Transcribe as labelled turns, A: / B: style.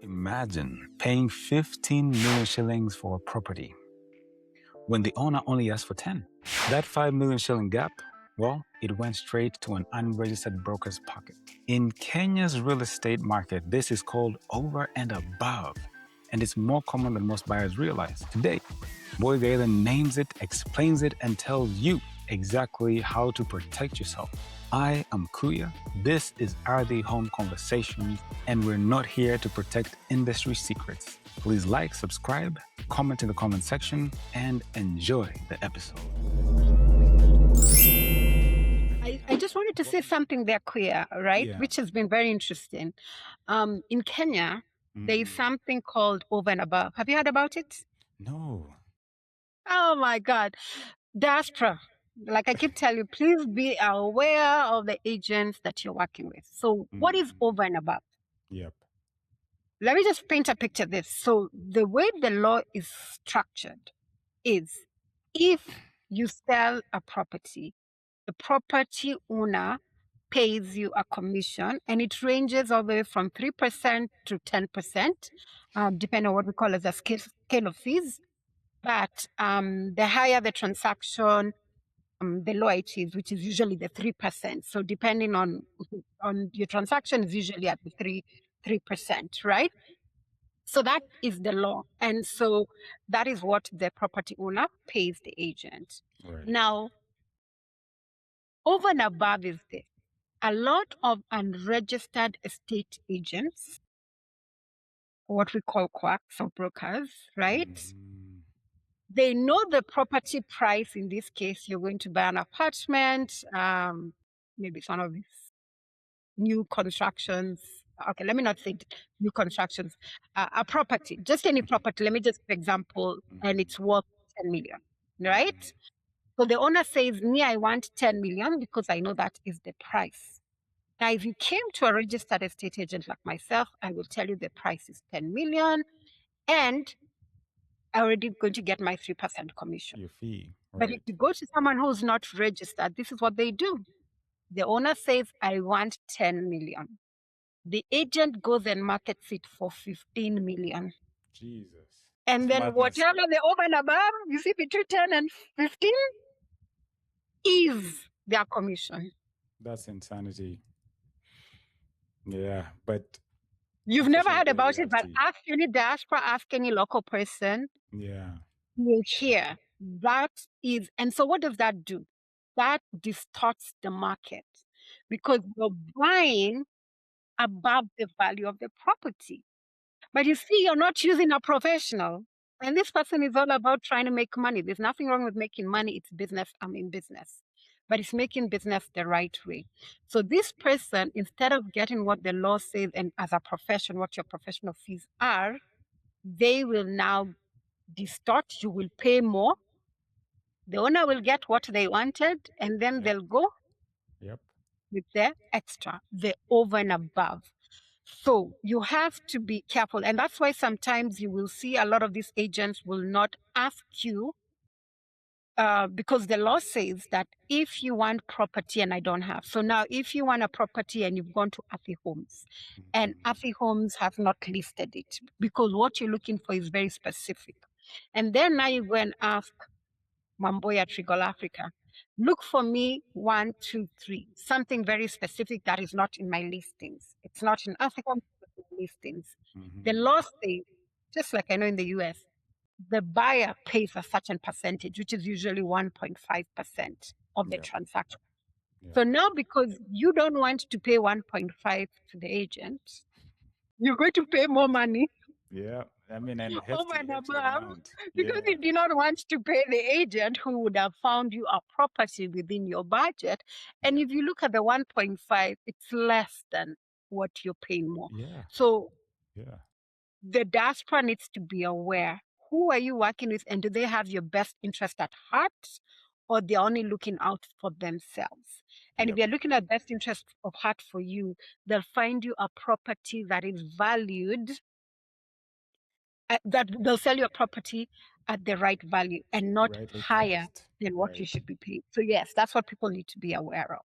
A: Imagine paying 15 million shillings for a property when the owner only asked for 10. That 5 million shilling gap, well, it went straight to an unregistered broker's pocket. In Kenya's real estate market, this is called over and above, and it's more common than most buyers realize. Today, Boy Gaila names it, explains it, and tells you exactly how to protect yourself. I am Kuya. This is Are They Home Conversations, and we're not here to protect industry secrets. Please like, subscribe, comment in the comment section, and enjoy the episode.
B: I just wanted to say something there, Kuya, right?
A: Yeah.
B: Which has been very interesting. In Kenya, there is something called over and above. Have you heard about it?
A: No.
B: Oh my God. Diaspora. Like I keep telling you, please be aware of the agents that you're working with. So, what is over and above?
A: Yep.
B: Let me just paint a picture of this. So, the way the law is structured is if you sell a property, the property owner pays you a commission, and it ranges all the way from 3% to 10%, depending on what we call as a scale of fees. But the higher the transaction, the lower it is, which is usually the 3%. So depending on your transaction, is usually at the 3%, right? So that is the law, and so that is what the property owner pays the agent.
A: Right.
B: Now, over and above is this: a lot of unregistered estate agents, what we call quacks or brokers, right? They know the property price. In this case, you're going to buy an apartment, maybe it's one of these new constructions. Okay, let me not say new constructions. A property, just any property. Let me just, for example, and it's worth 10 million, right? So the owner says, me, I want 10 million because I know that is the price. Now, if you came to a registered estate agent like myself, I will tell you the price is 10 million and I'm already going to get my 3% commission.
A: Your fee.
B: But if you go to someone who's not registered, this is what they do. The owner says, I want 10 million. The agent goes and markets it for 15 million.
A: Jesus.
B: And then whatever the over and above, you see between 10 and 15 is their commission.
A: That's insanity. Yeah, but
B: you've never heard about it, but ask any diaspora, ask any local person.
A: Yeah.
B: You'll hear that is, and so what does that do? That distorts the market because you're buying above the value of the property. But you see, you're not using a professional. And this person is all about trying to make money. There's nothing wrong with making money. It's business. I'm in business. But it's making business the right way. So this person, instead of getting what the law says and as a profession, what your professional fees are, they will now distort. You will pay more. The owner will get what they wanted, and then they'll go with the extra, the over and above. So you have to be careful. And that's why sometimes you will see a lot of these agents will not ask you because the law says that if you want property and I don't have. So now if you want a property and you've gone to Afi Homes and Afi Homes have not listed it because what you're looking for is very specific. And then now you go and ask Mamboya Trigol Africa, look for me 1, 2, 3, something very specific that is not in my listings. It's not in African listings. The law says, just like I know in the US, the buyer pays a certain percentage, which is usually 1.5% of the transaction. So now because you don't want to pay 1.5 to the agent, you're going to pay more money.
A: Yeah, I mean, and
B: over and above,
A: amount.
B: because you did not want to pay the agent who would have found you a property within your budget. And if you look at the 1.5, it's less than what you're paying more. So the diaspora needs to be aware. Who are you working with, and do they have your best interest at heart, or they're only looking out for themselves? And if they're looking at best interest of heart for you, they'll find you a property that is valued, that they'll sell your property at the right value and not higher than what you should be paid. So yes, that's what people need to be aware of.